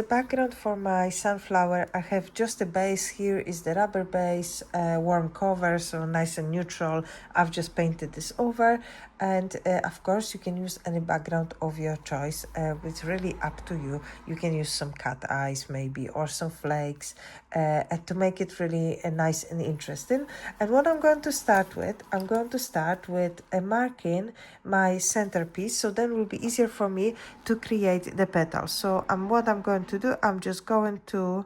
The background for my sunflower, I have just a base. Here is the rubber base, warm cover, so nice and neutral. I've just painted this over, and of course you can use any background of your choice. It's really up to you. You can use some cat eyes maybe, or some flakes, and to make it really nice and interesting. And what I'm going to start with, marking my centerpiece, so then it will be easier for me to create the petals. So what I'm going to do, I'm just going to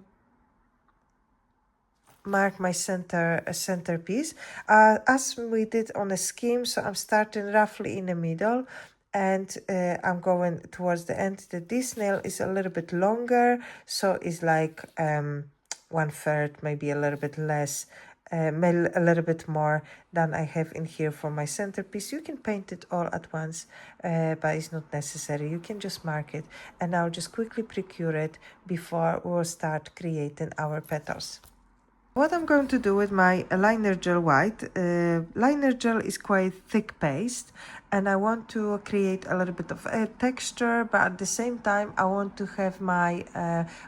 mark my centerpiece as we did on a scheme. So I'm starting roughly in the middle, and I'm going towards the end. This nail is a little bit longer, so it's like 1/3, maybe a little bit less, a little bit more than I have in here for my centerpiece. You can paint it all at once, but it's not necessary. You can just mark it, and I'll just quickly precure it before we'll start creating our petals. What I'm going to do with my liner gel white, liner gel is quite thick paste, and I want to create a little bit of a texture, but at the same time I want to have my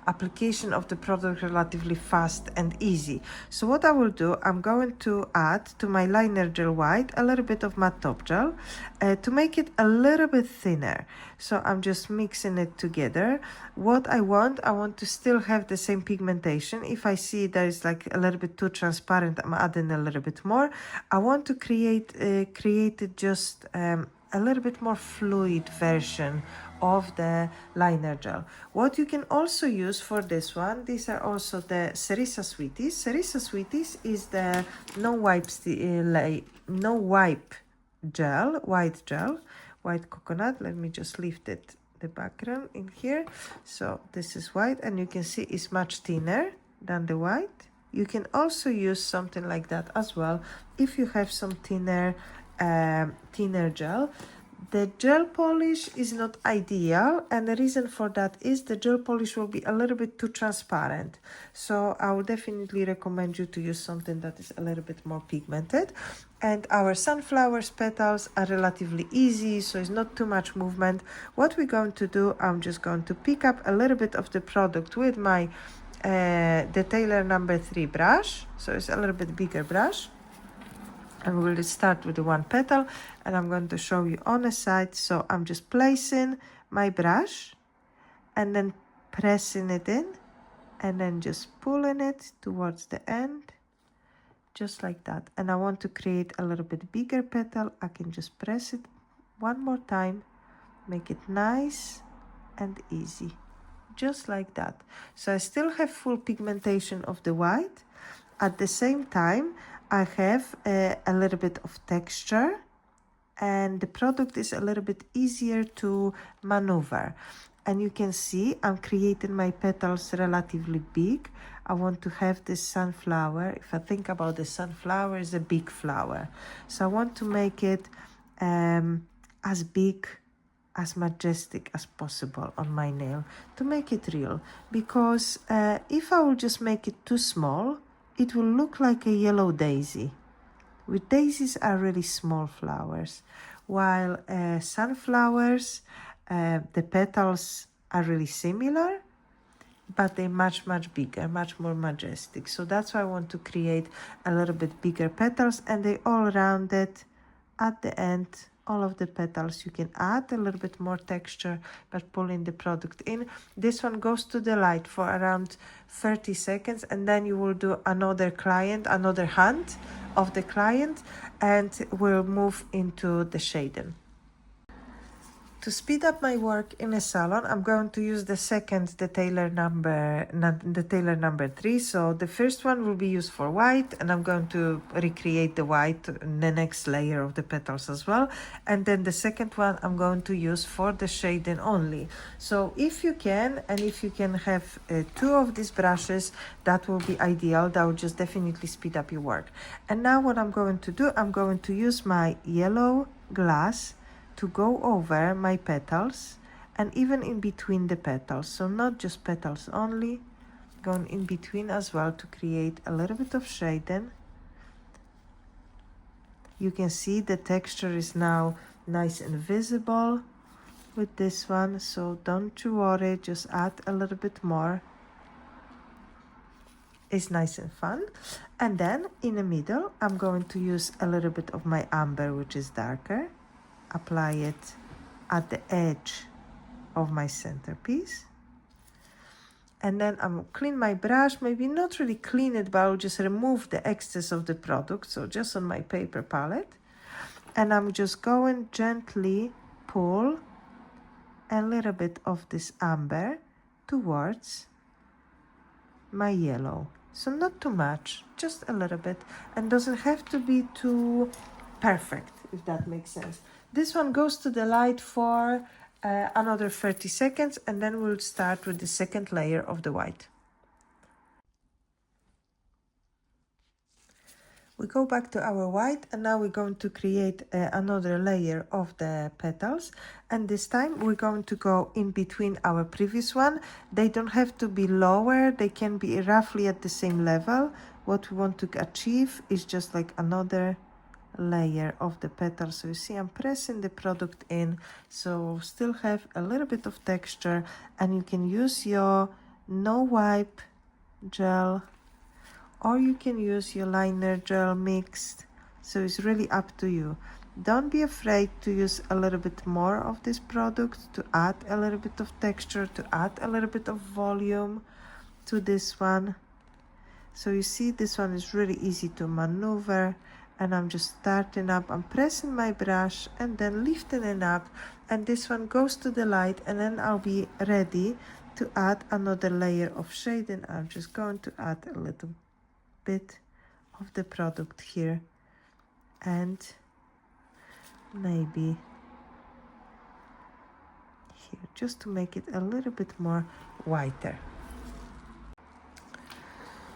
application of the product relatively fast and easy. So what I will do, I'm going to add to my liner gel white a little bit of matte top gel to make it a little bit thinner. So I'm just mixing it together. What I want to still have the same pigmentation. If I see there is like a little bit too transparent, I'm adding a little bit more. I want to create it just a little bit more fluid version of the liner gel. What you can also use for this one, these are also the Cerisa Sweeties. Cerisa Sweeties is the no wipe gel, white coconut. Let me just lift it, the background in here. So this is white, and you can see it's much thinner than the white. You can also use something like that as well if you have some thinner gel. The gel polish is not ideal, and the reason for that is the gel polish will be a little bit too transparent. So I would definitely recommend you to use something that is a little bit more pigmented. And our sunflower's petals are relatively easy, so it's not too much movement. What we're going to do, I'm just going to pick up a little bit of the product with my Detailer number 3 brush. So it's a little bit bigger brush. And we'll start with the one petal, and I'm going to show you on the side. So I'm just placing my brush and then pressing it in, and then just pulling it towards the end, just like that. And I want to create a little bit bigger petal. I can just press it one more time, make it nice and easy, just like that. So I still have full pigmentation of the white. At the same time, I have a little bit of texture, and the product is a little bit easier to maneuver. And you can see I'm creating my petals relatively big. I want to have this sunflower. If I think about the sunflower, is a big flower. So I want to make it as big, as majestic as possible on my nail to make it real. Because if I will just make it too small, it will look like a yellow daisy. With daisies are really small flowers, while sunflowers, the petals are really similar, but they're much bigger, much more majestic. So that's why I want to create a little bit bigger petals, and they all rounded at the end. All of the petals, you can add a little bit more texture by pulling the product in. This one goes to the light for around 30 seconds, and then you will do another hand of the client, and we'll move into the shading. To speed up my work in a salon, I'm going to use the second Detailer number 3. So the first one will be used for white, and I'm going to recreate the white in the next layer of the petals as well. And then the second one I'm going to use for the shading only. So if you can have 2 of these brushes, that will be ideal. That will just definitely speed up your work. And now what I'm going to do, I'm going to use my yellow glass to go over my petals and even in between the petals. So not just petals only, going in between as well to create a little bit of shading. You can see the texture is now nice and visible. with this one, so don't you worry, just add a little bit more. It's nice and fun. And then in the middle, I'm going to use a little bit of my amber, which is darker. Apply it at the edge of my centerpiece. And then I'm clean my brush, maybe not really clean it, but I'll just remove the excess of the product. So just on my paper palette. And I'm just going gently pull a little bit of this amber towards my yellow. So not too much, just a little bit, and doesn't have to be too perfect, if that makes sense. This one goes to the light for another 30 seconds, and then we'll start with the second layer of the white. We go back to our white, and now we're going to create another layer of the petals, and this time we're going to go in between our previous one. They don't have to be lower, they can be roughly at the same level. What we want to achieve is just like another layer of the petals. So you see I'm pressing the product in, so still have a little bit of texture, and you can use your no wipe gel, or you can use your liner gel mixed, so it's really up to you. Don't be afraid to use a little bit more of this product to add a little bit of texture, to add a little bit of volume to this one. So you see this one is really easy to maneuver, and I'm just starting up, I'm pressing my brush and then lifting it up, and this one goes to the light, and then I'll be ready to add another layer of shading. I'm just going to add a little bit of the product here, and maybe here, just to make it a little bit more whiter.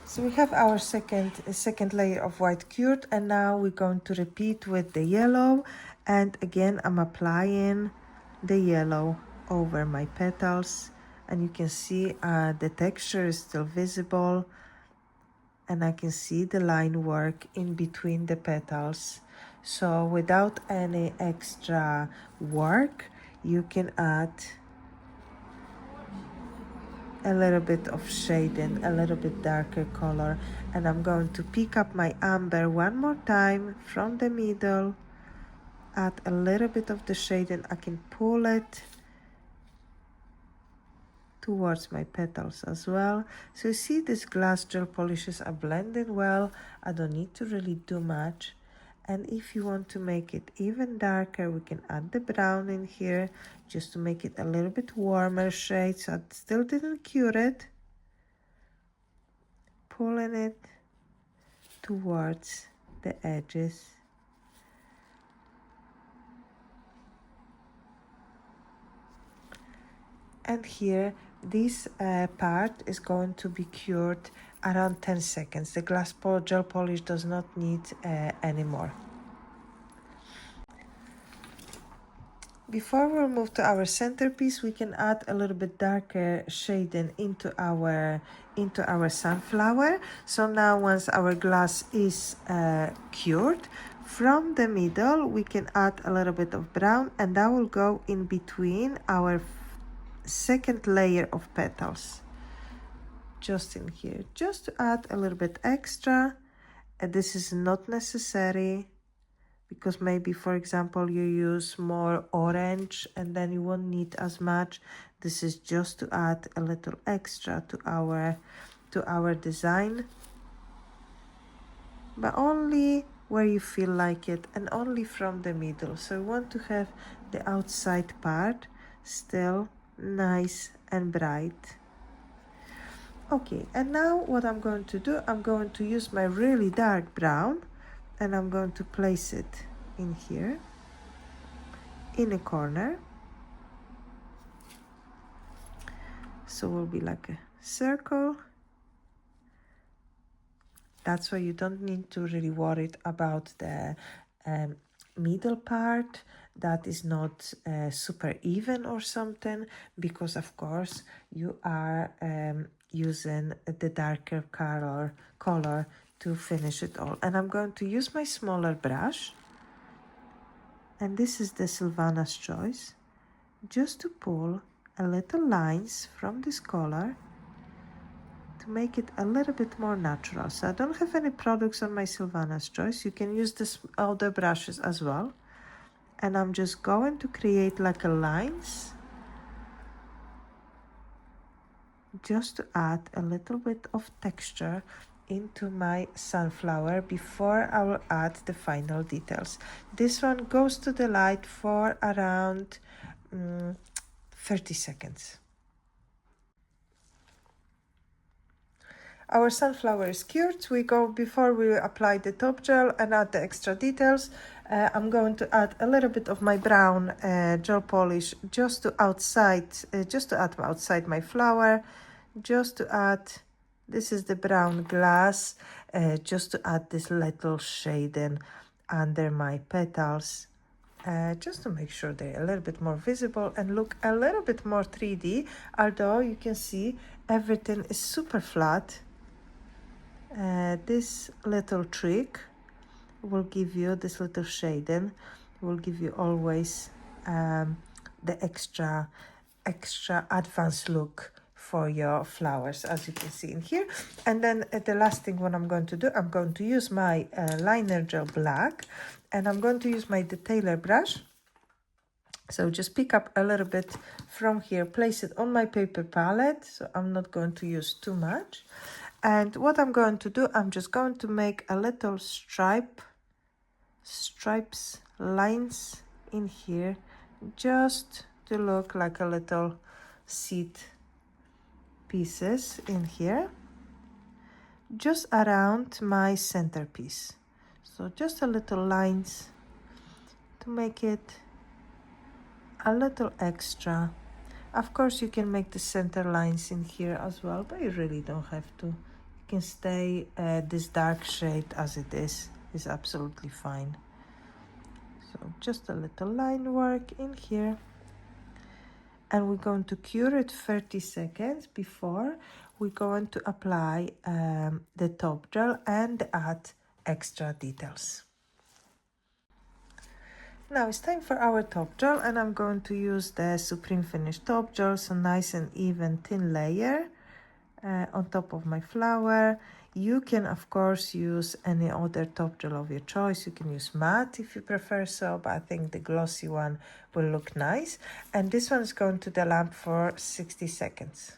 So we have our second layer of white cured, and now we're going to repeat with the yellow, and again I'm applying the yellow over my petals, and you can see the texture is still visible, and I can see the line work in between the petals. So without any extra work, you can add a little bit of shading, a little bit darker color, and I'm going to pick up my amber one more time from the middle, add a little bit of the shading. I can pull it towards my petals as well. So you see these glass gel polishes are blending well. I don't need to really do much. And if you want to make it even darker, we can add the brown in here just to make it a little bit warmer shade. So I still didn't cure it. Pulling it towards the edges. And here, this part is going to be cured around 10 seconds. The glass gel polish does not need any more. Before we move to our centerpiece, we can add a little bit darker shading into our sunflower. So now once our glass is cured, from the middle we can add a little bit of brown, and that will go in between our second layer of petals, just in here, just to add a little bit extra. And this is not necessary, because maybe, for example, you use more orange and then you won't need as much. This is just to add a little extra to our design, but only where you feel like it, and only from the middle. So you want to have the outside part still nice and bright. Okay, and now what I'm going to do, I'm going to use my really dark brown, and I'm going to place it in here, in a corner. So it will be like a circle. That's why you don't need to really worry about the middle part that is not super even or something, because of course you are using the darker color to finish it all. And I'm going to use my smaller brush, and this is the Sylvana's Choice, just to pull a little lines from this color to make it a little bit more natural. So I don't have any products on my Sylvanas Choice. You can use this other brushes as well. And I'm just going to create like a lines just to add a little bit of texture into my sunflower before I will add the final details. This one goes to the light for around 30 seconds. Our sunflower is cured. We go before we apply the top gel and add the extra details. I'm going to add a little bit of my brown gel polish just to add outside my flower, just to add. This is the brown glass, just to add this little shading under my petals. Just to make sure they're a little bit more visible and look a little bit more 3D, although you can see everything is super flat. This little trick will give you, this little shading will give you always the extra advanced look for your flowers, as you can see in here. And then the last thing what I'm going to do, I'm going to use my liner gel black, and I'm going to use my detailer brush. So just pick up a little bit from here, place it on my paper palette, so I'm not going to use too much. And what I'm going to do, I'm just going to make a little stripes, lines in here, just to look like a little seed pieces in here, just around my centerpiece. So just a little lines to make it a little extra. Of course, you can make the center lines in here as well, but you really don't have to. You can stay this dark shade as it is absolutely fine. So just a little line work in here. And we're going to cure it 30 seconds before we're going to apply the top gel and add extra details. Now it's time for our top gel, and I'm going to use the Supreme Finish top gel, so nice and even thin layer on top of my flower. You can of course use any other top gel of your choice. You can use matte if you prefer so, but I think the glossy one will look nice. And this one is going to the lamp for 60 seconds.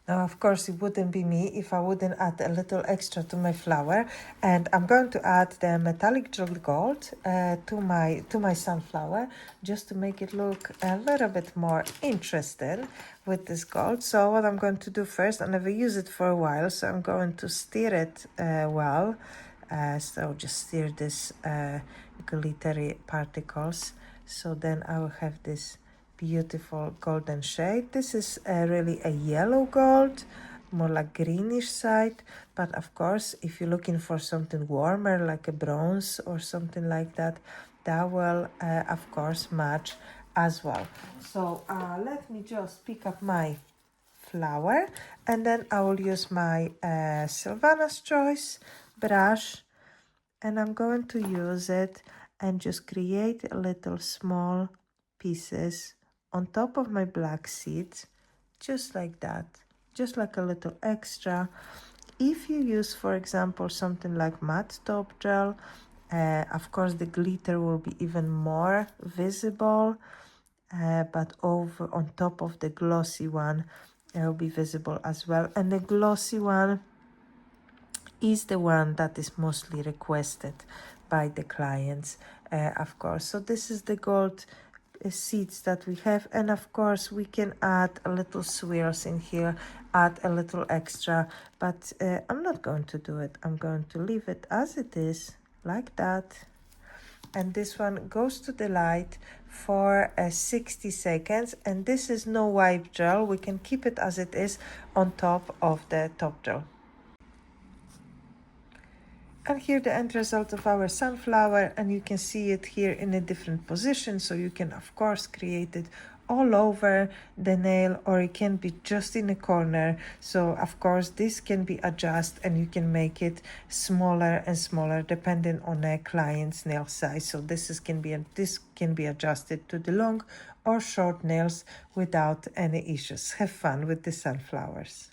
Now, of course, it wouldn't be me if I wouldn't add a little extra to my flower, and I'm going to add the metallic gel gold to my sunflower, just to make it look a little bit more interesting with this gold. So what I'm going to do first, I never use it for a while, so I'm going to stir it well. So just stir this glittery particles. So then I will have this beautiful golden shade. This is really a yellow gold, more like greenish side, but of course if you're looking for something warmer like a bronze or something like that, that will of course match as well. So let me just pick up my flower, and then I will use my Sylvanas Choice brush, and I'm going to use it and just create a little small pieces on top of my black seeds, just like that, just like a little extra. If you use, for example, something like matte top gel, of course the glitter will be even more visible, but over on top of the glossy one, it will be visible as well. And the glossy one is the one that is mostly requested by the clients, of course. So this is the gold seeds that we have, and of course we can add a little swirls in here, add a little extra, but I'm not going to do it. I'm going to leave it as it is, like that. And this one goes to the light for 60 seconds, and this is no wipe gel. We can keep it as it is on top of the top gel. And here the end result of our sunflower, and you can see it here in a different position, so you can of course create it all over the nail, or it can be just in a corner. So of course this can be adjusted, and you can make it smaller and smaller depending on a client's nail size. So this can be adjusted to the long or short nails without any issues. Have fun with the sunflowers.